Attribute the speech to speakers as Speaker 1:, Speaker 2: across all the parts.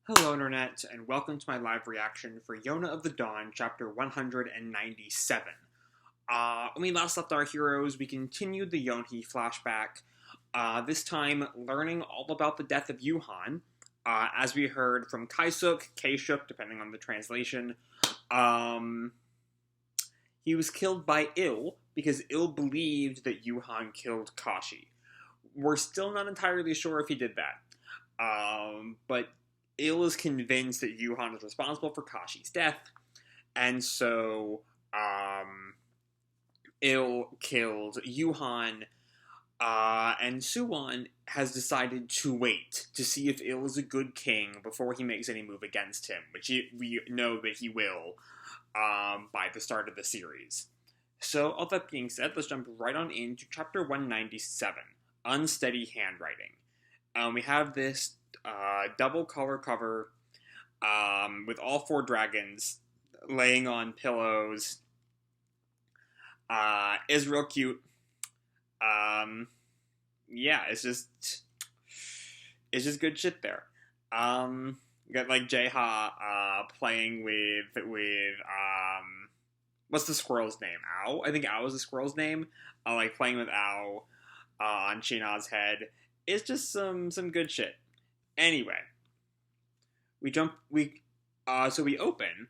Speaker 1: Hello, Internet, and welcome to my live reaction for Yona of the Dawn, chapter 197. When we last left our heroes, we continued the Yonhi flashback, this time learning all about the death of Yuhan, as we heard from Kaisuk, Kaishuk, depending on the translation. He was killed by Il, because Il believed that Yuhan killed Kashi. We're still not entirely sure if he did that. But Il is convinced that Yuhan is responsible for Kashi's death, and so Il killed Yuhan, and Suwon has decided to wait to see if Il is a good king before he makes any move against him, which we know that he will by the start of the series. So, all that being said, let's jump right on into chapter 197, Unsteady Handwriting. We have this double color cover with all four dragons laying on pillows. Is real cute. Yeah, it's just good shit there. You got like Jeha playing with what's the squirrel's name? Ao? I think Ao is the squirrel's name. Like playing with Ao on Shina's head. It's just some good shit. Anyway, we open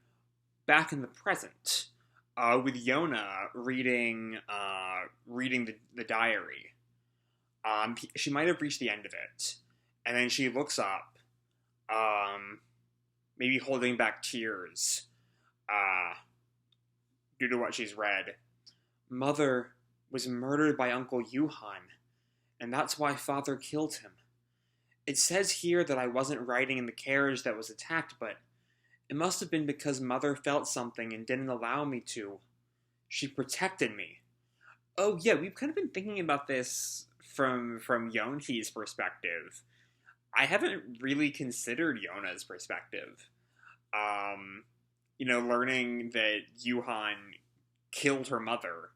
Speaker 1: back in the present with Yona reading the diary. She might have reached the end of it, and then she looks up, maybe holding back tears, due to what she's read. Mother was murdered by Uncle Yuhan, and that's why Father killed him. It says here that I wasn't riding in the carriage that was attacked, but it must have been because Mother felt something and didn't allow me to. She protected me. Oh yeah, we've kind of been thinking about this from Yonhi's perspective. I haven't really considered Yona's perspective. Learning that Yuhan killed her mother.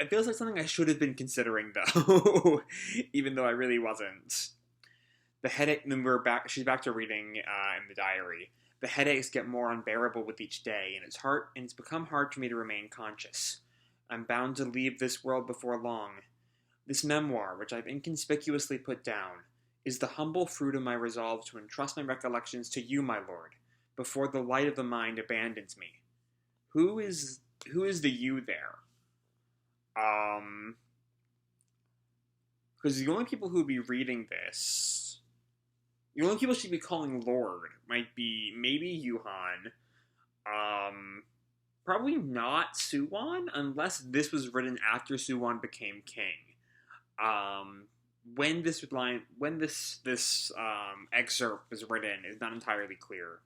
Speaker 1: It feels like something I should have been considering, though, even though I really wasn't. The headache, then she's back to reading in the diary. The headaches get more unbearable with each day, and it's become hard for me to remain conscious. I'm bound to leave this world before long. This memoir, which I've inconspicuously put down, is the humble fruit of my resolve to entrust my recollections to you, my lord, before the light of the mind abandons me. Who is the you there? Because the only people who would be reading this, the only people she'd be calling Lord might be maybe Yuhan, probably not Suwon, unless this was written after Suwon became king. When this excerpt was written is not entirely clear.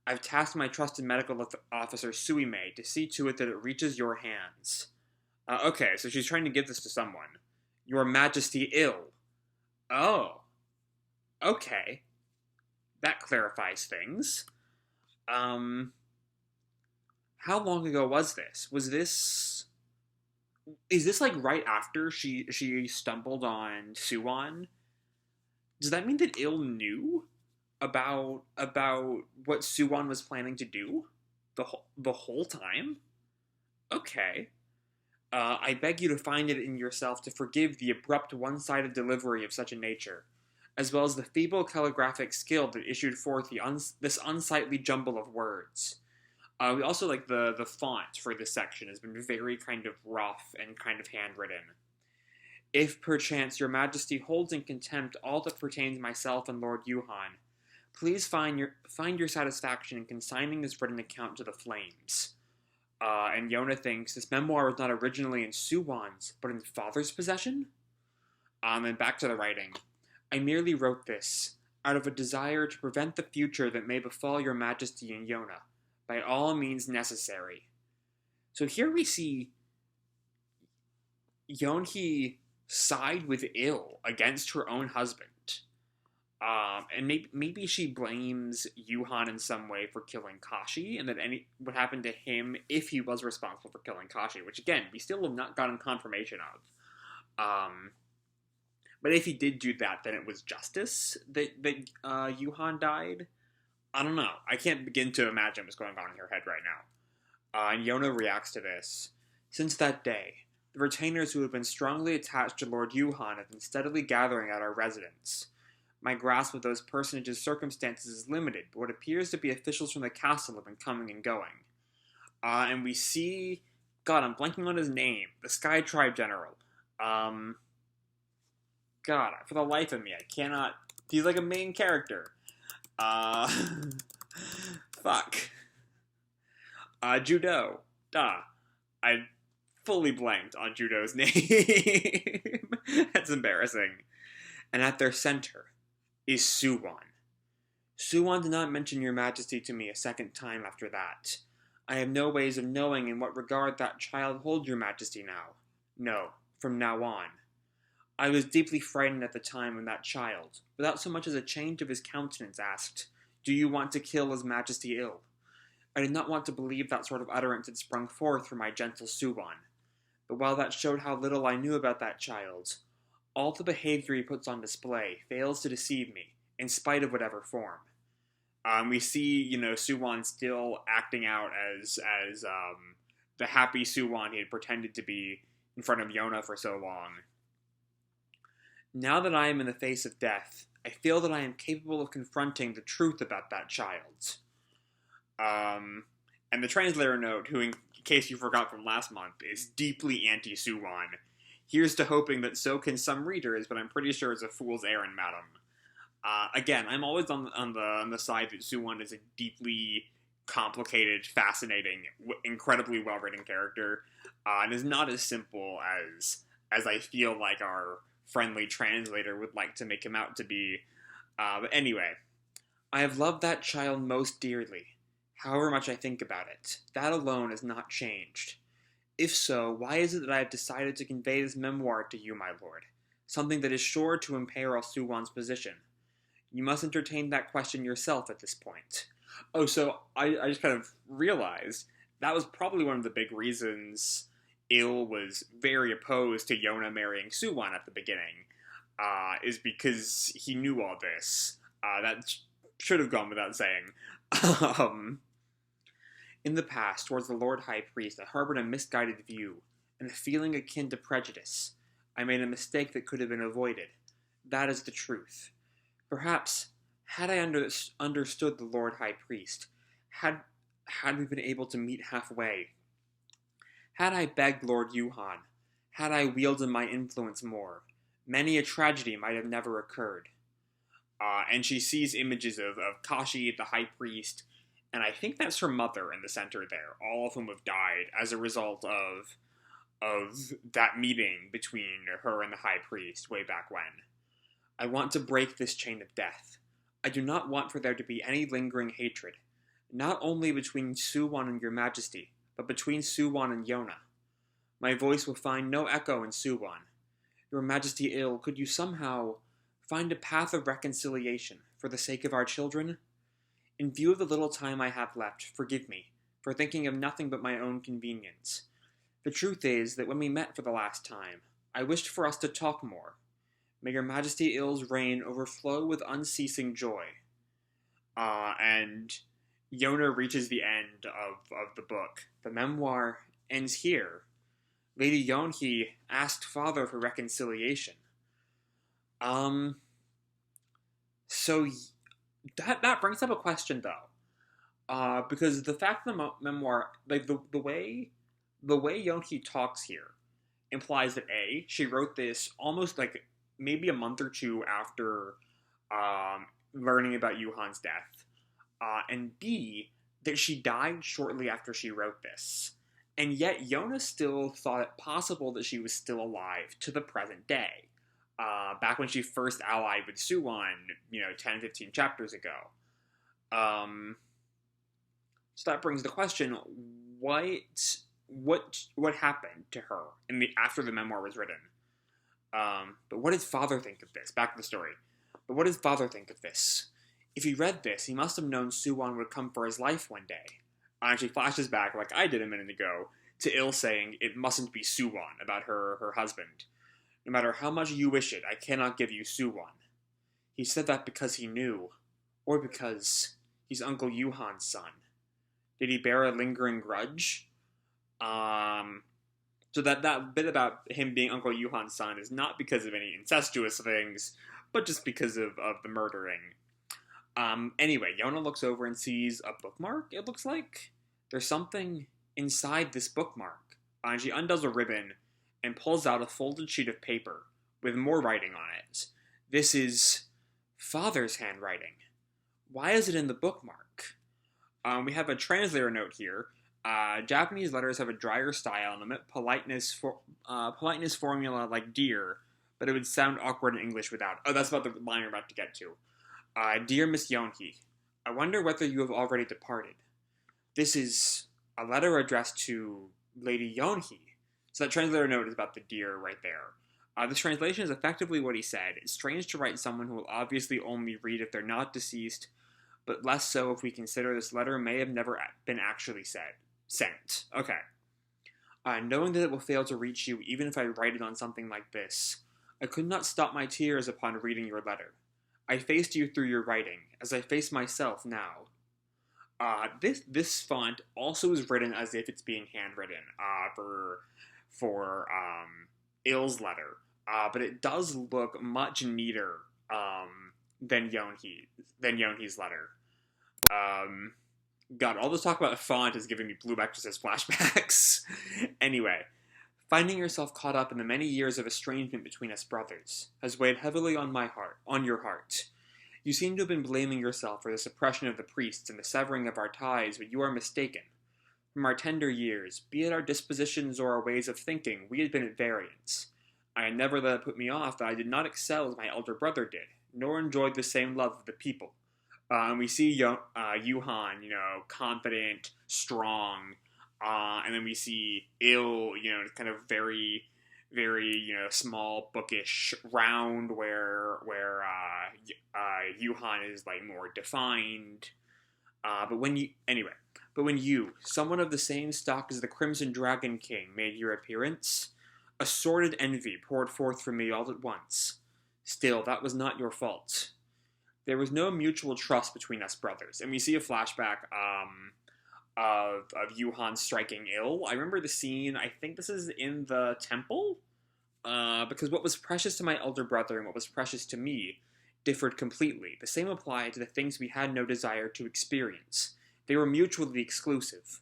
Speaker 1: I've tasked my trusted medical officer Suime to see to it that it reaches your hands. Okay, so she's trying to give this to someone. Your Majesty ill. Oh. Okay. That clarifies things. How long ago was this? Is this like right after she stumbled on Suwon? Does that mean that Il knew about what Suwon was planning to do the whole time? Okay. I beg you to find it in yourself to forgive the abrupt one-sided delivery of such a nature, as well as the feeble calligraphic skill that issued forth this unsightly jumble of words. We also like the font for this section has been very kind of rough and kind of handwritten. If perchance your majesty holds in contempt all that pertains myself and Lord Yuhan, please find your satisfaction in consigning this written account to the flames. And Yona thinks this memoir was not originally in Suwon's, but in Father's possession? And back to the writing. I merely wrote this out of a desire to prevent the future that may befall your majesty and Yona, by all means necessary. So here we see Yonhi side with Il against her own husband. And maybe she blames Yuhan in some way for killing Kashi, and that what happened to him if he was responsible for killing Kashi, which again, we still have not gotten confirmation of. But if he did do that, then it was justice that Yuhan died. I don't know. I can't begin to imagine what's going on in her head right now. And Yona reacts to this. Since that day, the retainers who have been strongly attached to Lord Yuhan have been steadily gathering at our residence. My grasp of those personages' circumstances is limited, but what appears to be officials from the castle have been coming and going. And we see... God, I'm blanking on his name. The Sky Tribe General. God, for the life of me, I cannot... He's like a main character. Fuck. Judo. Duh. I fully blanked on Judo's name. That's embarrassing. And at their center is Suwon. Suwon did not mention your majesty to me a second time after that. I have no ways of knowing in what regard that child holds your majesty now. No, from now on. I was deeply frightened at the time when that child, without so much as a change of his countenance, asked, "Do you want to kill his majesty ill?" I did not want to believe that sort of utterance had sprung forth from my gentle Suwon. But while that showed how little I knew about that child, all the behavior he puts on display fails to deceive me, in spite of whatever form. We see, Suwon still acting out as the happy Suwon he had pretended to be in front of Yona for so long. Now that I am in the face of death, I feel that I am capable of confronting the truth about that child. And the translator note, who, in case you forgot from last month, is deeply anti-Suwon. Here's to hoping that so can some readers, but I'm pretty sure it's a fool's errand, madam. Again, I'm always on the side that Suwon is a deeply complicated, fascinating, incredibly well-written character, and is not as simple as I feel like our friendly translator would like to make him out to be. But anyway, I have loved that child most dearly, however much I think about it. That alone has not changed. If so, why is it that I have decided to convey this memoir to you, my lord? Something that is sure to imperil Suwon's position. You must entertain that question yourself at this point. Oh, so I just kind of realized that was probably one of the big reasons Il was very opposed to Yona marrying Suwon at the beginning, is because he knew all this. That should have gone without saying. In the past, towards the Lord High Priest, I harbored a misguided view, and a feeling akin to prejudice. I made a mistake that could have been avoided. That is the truth. Perhaps, had I understood the Lord High Priest, had we been able to meet halfway, had I begged Lord Yuhan, had I wielded my influence more, many a tragedy might have never occurred. And she sees images of Kashi, the High Priest, and I think that's her mother in the center there, all of whom have died as a result of that meeting between her and the High Priest way back when. I want to break this chain of death. I do not want for there to be any lingering hatred, not only between Suwon and your majesty, but between Suwon and Yona. My voice will find no echo in Suwon. Your majesty ill, could you somehow find a path of reconciliation for the sake of our children? In view of the little time I have left, forgive me for thinking of nothing but my own convenience. The truth is that when we met for the last time, I wished for us to talk more. May your majesty ill's reign overflow with unceasing joy. And Yona reaches the end of the book. The memoir ends here. Lady Yonhee asked father for reconciliation. So that brings up a question, though. Because the fact of the memoir, like the way Yonhee talks here implies that A, she wrote this almost like maybe a month or two after learning about Yuhan's death, and B, that she died shortly after she wrote this. And yet Yona still thought it possible that she was still alive to the present day, back when she first allied with Suwon, 10, 15 chapters ago. So that brings the question, what happened to her after the memoir was written? But what did father think of this? Back to the story. But what did father think of this? If he read this, he must have known Suwon would come for his life one day. And she flashes back, like I did a minute ago, to Il saying it mustn't be Suwon about her husband. No matter how much you wish it, I cannot give you Suwon. He said that because he knew, or because he's Uncle Yuhan's son. Did he bear a lingering grudge? So that bit about him being Uncle Yuhan's son is not because of any incestuous things, but just because of the murdering. Anyway, Yona looks over and sees a bookmark, it looks like. There's something inside this bookmark. And she undoes a ribbon and pulls out a folded sheet of paper with more writing on it. This is Father's handwriting. Why is it in the bookmark? We have a translator note here. Japanese letters have a drier style and omit politeness formula like dear, but it would sound awkward in English without. Oh, that's about the line we're about to get to. Dear Miss Yonhi, I wonder whether you have already departed. This is a letter addressed to Lady Yonhi. So that translator note is about the dear right there. This translation is effectively what he said. It's strange to write someone who will obviously only read if they're not deceased, but less so if we consider this letter may have never been actually sent. Okay. Knowing that it will fail to reach you even if I write it on something like this, I could not stop my tears upon reading your letter. I faced you through your writing, as I face myself now. This font also is written as if it's being handwritten for Ill's letter, but it does look much neater than Yonhi's letter. God, all this talk about the font is giving me Blue Exorcist flashbacks. Anyway, finding yourself caught up in the many years of estrangement between us brothers has weighed heavily on your heart. You seem to have been blaming yourself for the suppression of the priests and the severing of our ties, but you are mistaken. From our tender years, be it our dispositions or our ways of thinking, we had been at variance. I had never let it put me off that I did not excel as my elder brother did, nor enjoyed the same love of the people. And we see Yuhan, confident, strong, and then we see Ill, kind of very, very, small, bookish, round, where Yuhan is like more defined. But when you, someone of the same stock as the Crimson Dragon King, made your appearance, a sordid envy poured forth from me all at once. Still, that was not your fault. There was no mutual trust between us brothers, and we see a flashback of Yuhan striking Ill. I remember the scene. I think this is in the temple, because what was precious to my elder brother and what was precious to me differed completely. The same applied to the things we had no desire to experience. They were mutually exclusive.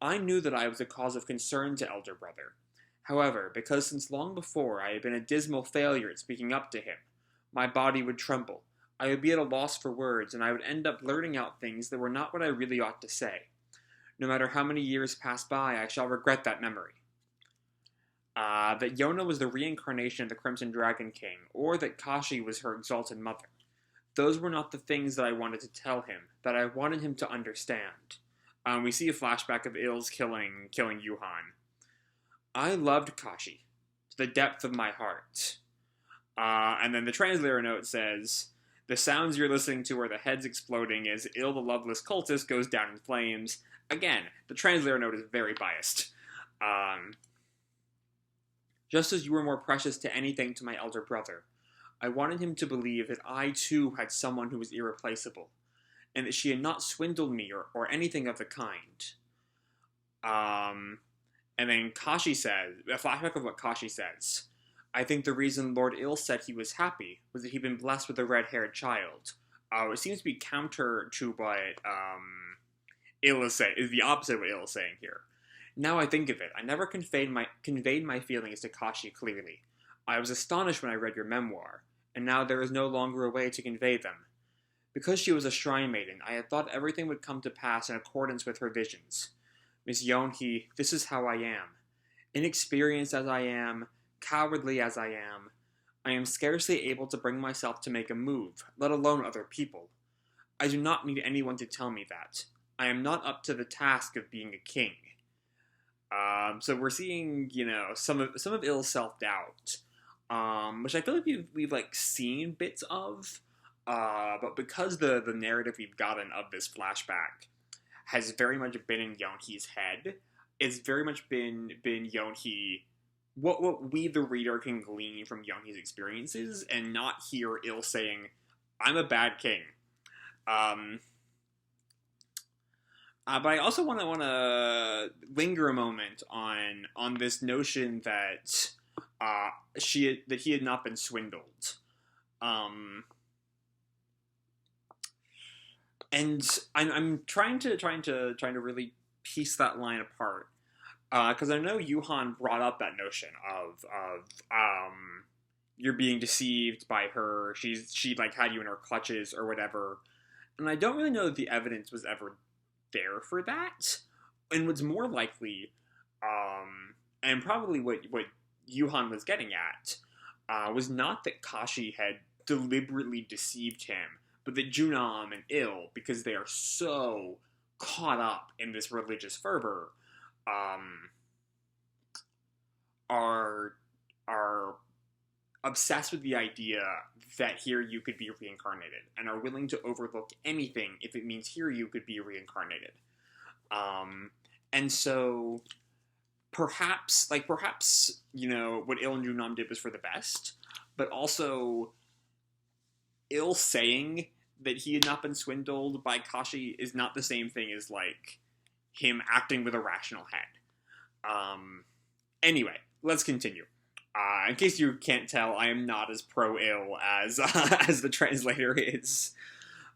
Speaker 1: I knew that I was a cause of concern to elder brother. However, because since long before I had been a dismal failure at speaking up to him, my body would tremble. I would be at a loss for words, and I would end up blurting out things that were not what I really ought to say. No matter how many years pass by, I shall regret that memory. That Yona was the reincarnation of the Crimson Dragon King, or that Kashi was her exalted mother. Those were not the things that I wanted to tell him, that I wanted him to understand. We see a flashback of Ill's killing Yuhan. I loved Kashi, to the depth of my heart. And then the translator note says, the sounds you're listening to are the heads exploding as Ill the loveless cultist goes down in flames. Again, the translator note is very biased. Just as you were more precious to anything to my elder brother, I wanted him to believe that I too had someone who was irreplaceable, and that she had not swindled me or anything of the kind. And then Kashi says, a flashback of what Kashi says, I think the reason Lord Ill said he was happy was that he'd been blessed with a red-haired child. It seems to be counter to what Ill is saying, is the opposite of what Ill is saying here. Now I think of it, I never conveyed my feelings to Kashi clearly. I was astonished when I read your memoir, and now there is no longer a way to convey them. Because she was a shrine maiden, I had thought everything would come to pass in accordance with her visions. Miss Yonhi, this is how I am. Inexperienced as I am, cowardly as I am scarcely able to bring myself to make a move, let alone other people. I do not need anyone to tell me that. I am not up to the task of being a king. So we're seeing, some of Ill's self-doubt, which I feel like we've like seen bits of, but because the narrative we've gotten of this flashback has very much been in Yonhi's head, it's very much been Yonhi what we the reader can glean from Yoni's experiences, and not hear Il saying, "I'm a bad king." Um, but I also want to linger a moment on this notion that he had not been swindled. Um, and I'm trying to really piece that line apart, because I know Yuhan brought up that notion of you're being deceived by her. She like had you in her clutches or whatever, and I don't really know that the evidence was ever there for that. And what's more likely, and probably what Yuhan was getting at, was not that Kashi had deliberately deceived him, but that Junam and Il, because they are so caught up in this religious fervor, um, are are obsessed with the idea that Hiryu could be reincarnated, and are willing to overlook anything if it means Hiryu could be reincarnated. And so perhaps what Il and Junam did was for the best, but also Il saying that he had not been swindled by Kashi is not the same thing as like him acting with a rational head. Anyway, let's continue. In case you can't tell, I am not as pro-Il as as the translator is.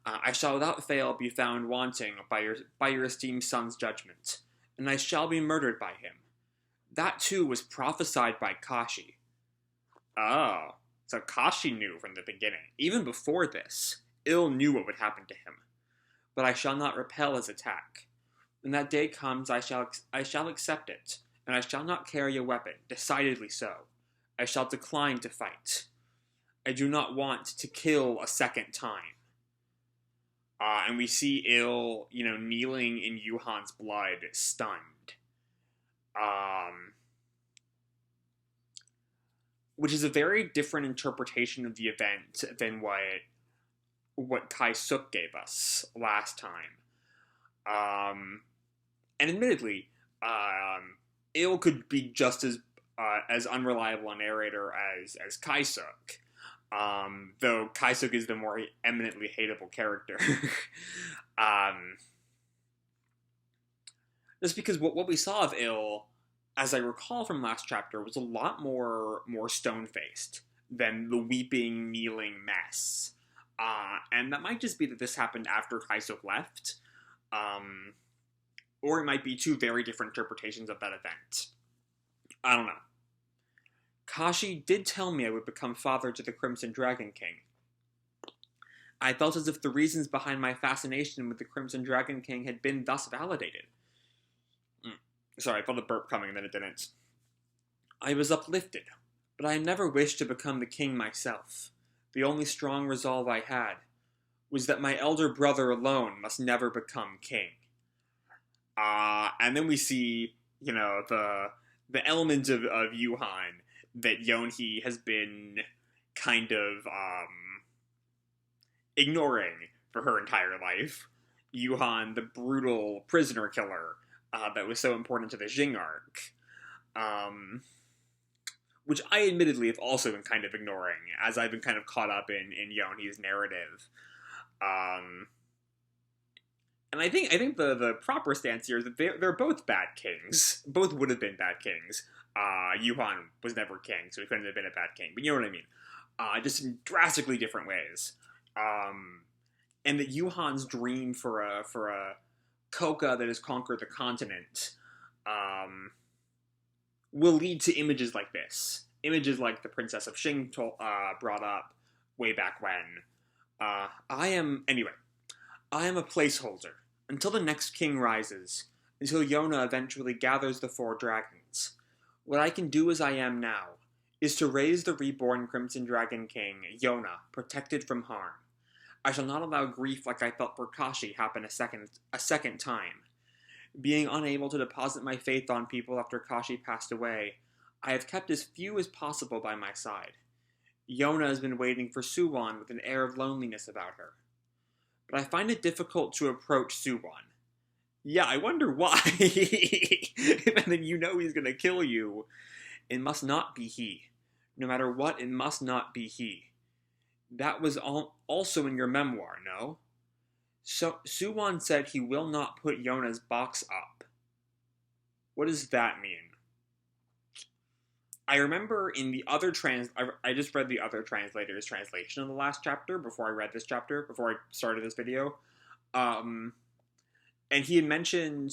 Speaker 1: I shall without fail be found wanting by your esteemed son's judgment, and I shall be murdered by him. That too was prophesied by Kashi. Oh, so Kashi knew from the beginning. Even before this, Il knew what would happen to him. But I shall not repel his attack. When that day comes, I shall accept it, and I shall not carry a weapon, decidedly so. I shall decline to fight. I do not want to kill a second time. And we see Il, kneeling in Yuhan's blood, stunned. Which is a very different interpretation of the event than what Kai Suk gave us last time. And admittedly, Il could be just as unreliable a narrator as Kai Suk, though Kai Suk is the more eminently hateable character. Just because what we saw of Il, as I recall from last chapter, was a lot more stone-faced than the weeping, kneeling mess. And that might just be that this happened after Kai Suk left, or it might be two very different interpretations of that event. I don't know. Kashi did tell me I would become father to the Crimson Dragon King. I felt as if the reasons behind my fascination with the Crimson Dragon King had been thus validated. Sorry, I felt a burp coming and then it didn't. I was uplifted, but I never wished to become the king myself. The only strong resolve I had was that my elder brother alone must never become king. And then we see, the element of Yuhan that Yonhi has been kind of ignoring for her entire life. Yuhan, the brutal prisoner killer that was so important to the Jing arc. Which I admittedly have also been kind of ignoring, as I've been kind of caught up in Yonhi's narrative. And I think the proper stance here is that they're both bad kings. Both would have been bad kings. Yuhan was never king, so he couldn't have been a bad king. But you know what I mean? Just in drastically different ways. And that Yuhan's dream for a Koka that has conquered the continent will lead to images like this. Images like the Princess of Xing brought up way back when. I am a placeholder until the next king rises, until Yona eventually gathers the 4 dragons. What I can do as I am now is to raise the reborn Crimson Dragon King, Yona, protected from harm. I shall not allow grief like I felt for Kashi happen a second time. Being unable to deposit my faith on people after Kashi passed away, I have kept as few as possible by my side. Yona has been waiting for Suwon with an air of loneliness about her. But I find it difficult to approach Suwon. Yeah, I wonder why. And then he's gonna kill you. It must not be he. No matter what, it must not be he. That was also in your memoir, no? So Suwon said he will not put Yona's box up. What does that mean? I remember in the other I just read the other translator's translation of the last chapter before I read this chapter, before I started this video. And he had mentioned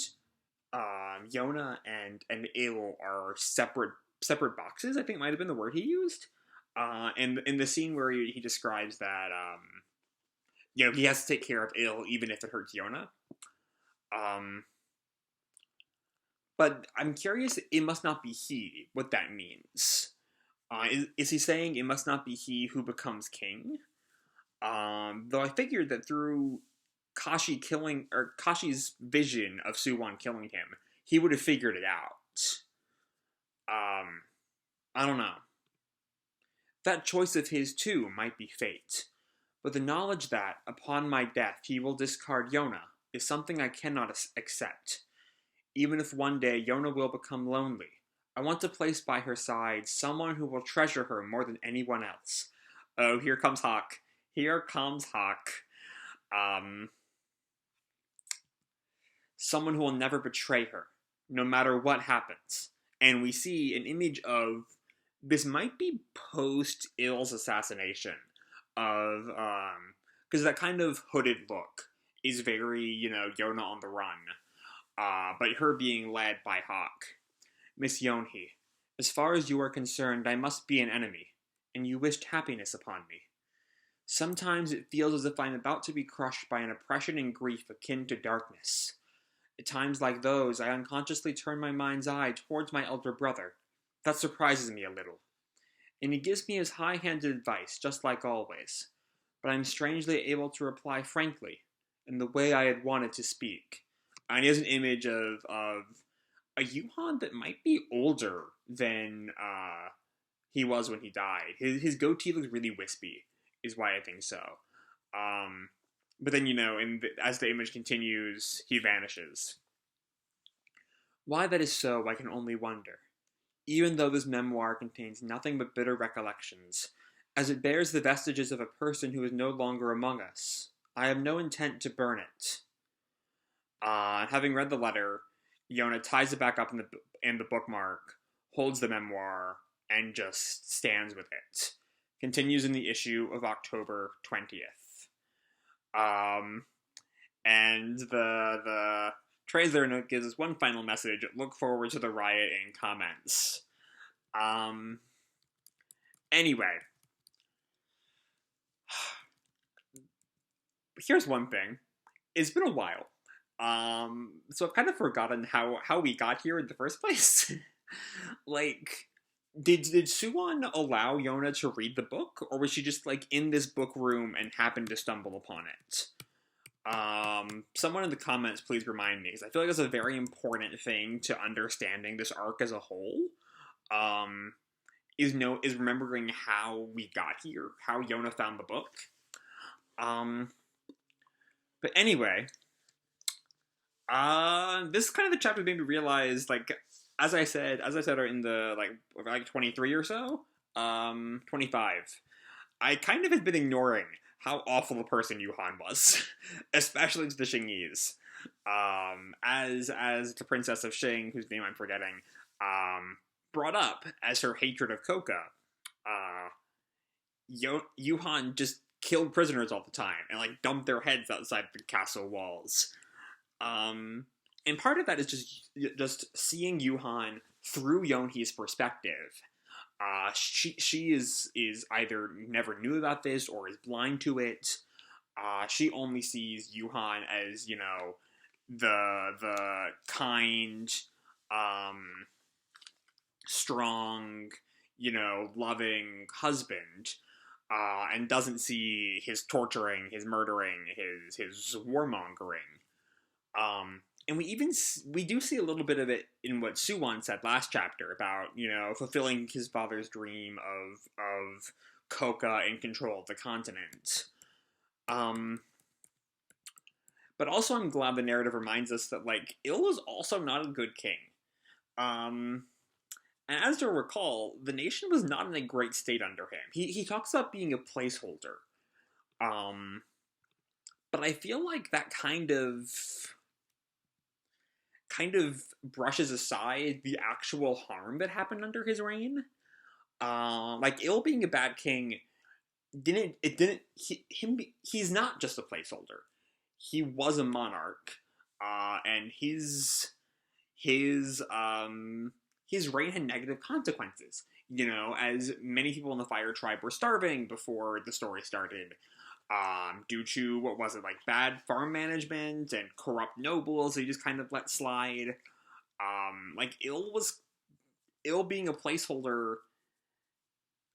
Speaker 1: Yona and Il are separate boxes, I think might have been the word he used. And in the scene where he describes that he has to take care of Il even if it hurts Yona. But I'm curious, it must not be he, what that means. Is he saying it must not be he who becomes king? Though I figured that through Kashi's vision of Suwon killing him, he would have figured it out. I don't know. That choice of his, too, might be fate. But the knowledge that, upon my death, he will discard Yona is something I cannot accept. Even if one day Yona will become lonely, I want to place by her side someone who will treasure her more than anyone else. Oh, here comes Hawk. Here comes Hawk. Someone who will never betray her, no matter what happens. And we see an image of, this might be post-Il's assassination, of, because that kind of hooded look is very, Yona on the run. But her being led by Hawk. Miss Yonhee, as far as you are concerned, I must be an enemy, and you wished happiness upon me. Sometimes it feels as if I am about to be crushed by an oppression and grief akin to darkness. At times like those, I unconsciously turn my mind's eye towards my elder brother. That surprises me a little. And he gives me his high-handed advice, just like always. But I am strangely able to reply frankly, in the way I had wanted to speak. And he has an image of a Yuhan that might be older than he was when he died. His goatee looks really wispy, is why I think so. But then, as the image continues, he vanishes. Why that is so, I can only wonder. Even though this memoir contains nothing but bitter recollections, as it bears the vestiges of a person who is no longer among us, I have no intent to burn it. Having read the letter, Yona ties it back up in the bookmark, holds the memoir, and just stands with it. Continues in the issue of October 20th. And the translator note gives us one final message. Look forward to the riot in comments. Anyway. Here's one thing. It's been a while. So I've kind of forgotten how we got here in the first place. Did Suwon allow Yona to read the book, or was she just, in this book room and happened to stumble upon it? Someone in the comments please remind me, because I feel like that's a very important thing to understanding this arc as a whole, is remembering how we got here, how Yona found the book. But anyway, this is kind of the chapter that made me realize, as I said in the, 23 or so, 25, I kind of had been ignoring how awful a person Yuhan was, especially to the Xingese. As the Princess of Xing, whose name I'm forgetting, brought up as her hatred of Koka, Yuhan just killed prisoners all the time, and, dumped their heads outside the castle walls. And part of that is just seeing Yuhan through Yonhee's perspective. She is either never knew about this or is blind to it. She only sees Yuhan as, the kind, strong, loving husband, and doesn't see his torturing, his murdering, his warmongering. And we do see a little bit of it in what Suwon said last chapter about, fulfilling his father's dream of Koka in control of the continent. But also I'm glad the narrative reminds us that, Il was also not a good king. And as you'll recall, the nation was not in a great state under him. He talks about being a placeholder. Um, but I feel like that kind of brushes aside the actual harm that happened under his reign. Like Il being a bad king he's not just a placeholder. He was a monarch, and his reign had negative consequences. As many people in the Fire Tribe were starving before the story started, due to, what was it, like bad farm management and corrupt nobles they just kind of let slide. Like Il being a placeholder.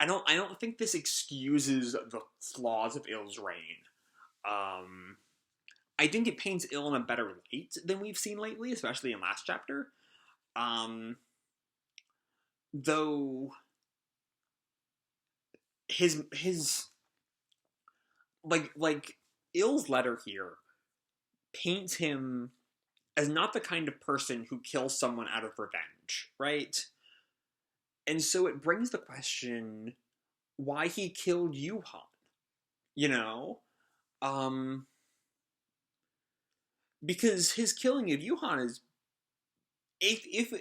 Speaker 1: I don't think this excuses the flaws of Il's reign. I think it paints Il in a better light than we've seen lately, especially in last chapter. Though his like Il's letter here paints him as not the kind of person who kills someone out of revenge, right? And so it brings the question why he killed Yuhan. You know? Because his killing of Yuhan is if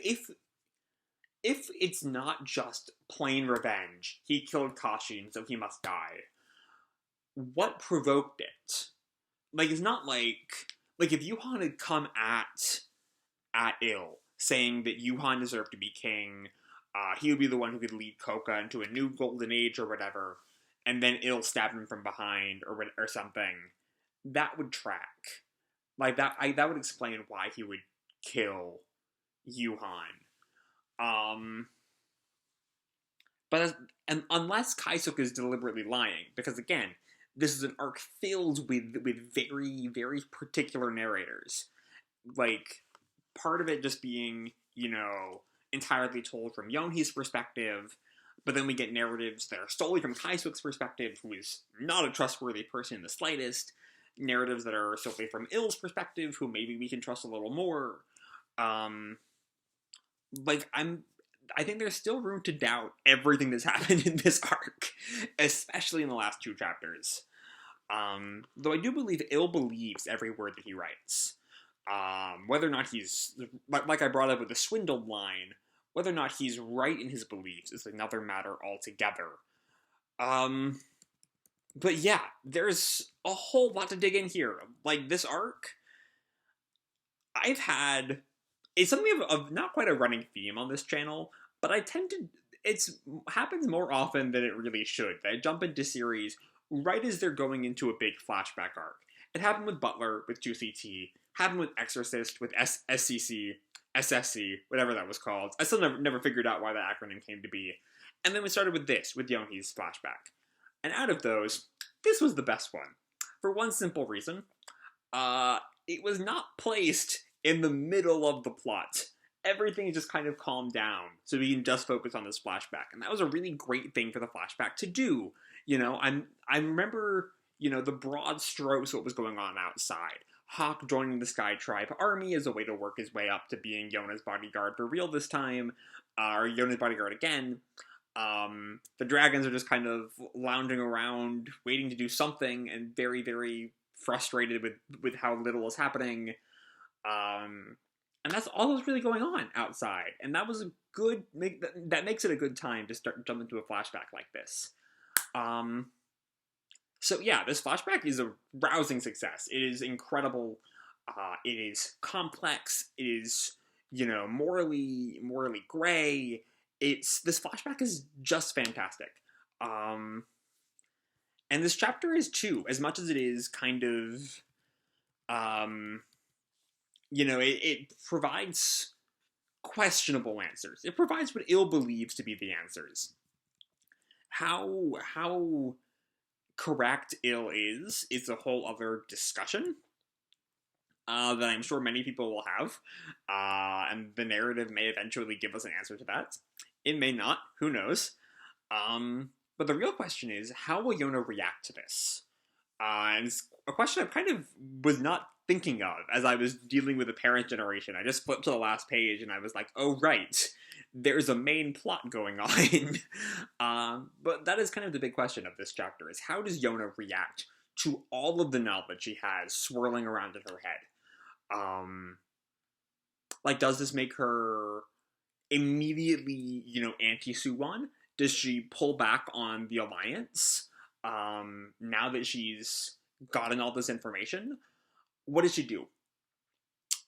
Speaker 1: it's not just plain revenge, he killed Kashin, so he must die. What provoked it? Like, it's not like if Yuhan had come at Il, saying that Yuhan deserved to be king, he would be the one who could lead Koka into a new golden age or whatever, and then Il stabbed him from behind or something. That would track. Like, that would explain why he would kill Yuhan. And unless Kaisuk is deliberately lying, because again, this is an arc filled with very, very particular narrators. Like, part of it just being, entirely told from Yonhi's perspective, but then we get narratives that are solely from Kaisuk's perspective, who is not a trustworthy person in the slightest. Narratives that are solely from Il's perspective, who maybe we can trust a little more. I think there's still room to doubt everything that's happened in this arc, especially in the last two chapters. Though I do believe Il believes every word that he writes. Whether or not he's, like I brought up with the swindled line, whether or not he's right in his beliefs is another matter altogether. But yeah, there's a whole lot to dig in here. Like, this arc, it's something of not quite a running theme on this channel, but it happens more often than it really should. I jump into series right as they're going into a big flashback arc. It happened with Butler, with 2CT, happened with Exorcist, with SCC, SSC, whatever that was called. I still never figured out why that acronym came to be. And then we started with this, with Yonhi's flashback. And out of those, this was the best one. For one simple reason. It was not placed in the middle of the plot. Everything just kind of calmed down, so we can just focus on this flashback. And that was a really great thing for the flashback to do. I remember, the broad strokes of what was going on outside. Hawk joining the Sky Tribe army as a way to work his way up to being Yona's bodyguard for real this time, or Yona's bodyguard again. The dragons are just kind of lounging around, waiting to do something, and very, very frustrated with how little is happening. And that's all that's really going on outside. And that was that makes it a good time to jump into a flashback like this. So yeah, this flashback is a rousing success. It is incredible. It is complex. It is, morally gray. This flashback is just fantastic. And this chapter is too, as much as it is kind of, it provides questionable answers. It provides what Il believes to be the answers. How correct Il is a whole other discussion that I'm sure many people will have, and the narrative may eventually give us an answer to that. It may not, who knows. But the real question is, how will Yona react to this? And it's a question I kind of was not thinking of as I was dealing with the parent generation. I just flipped to the last page and I was like, oh right, there's a main plot going on. But that is kind of the big question of this chapter, is how does Yona react to all of the knowledge she has swirling around in her head? Like, does this make her immediately, anti-Suwon? Does she pull back on the alliance now that she's gotten all this information? What does she do?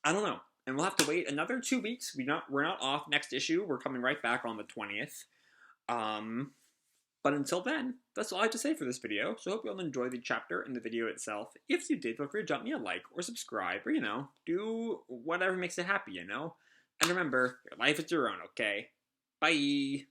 Speaker 1: I don't know. And we'll have to wait another 2 weeks. We're not off next issue. We're coming right back on the 20th. But until then, that's all I have to say for this video. So I hope you all enjoy the chapter and the video itself. If you did, feel free to drop me a like or subscribe or, do whatever makes you happy, And remember, your life is your own, okay? Bye!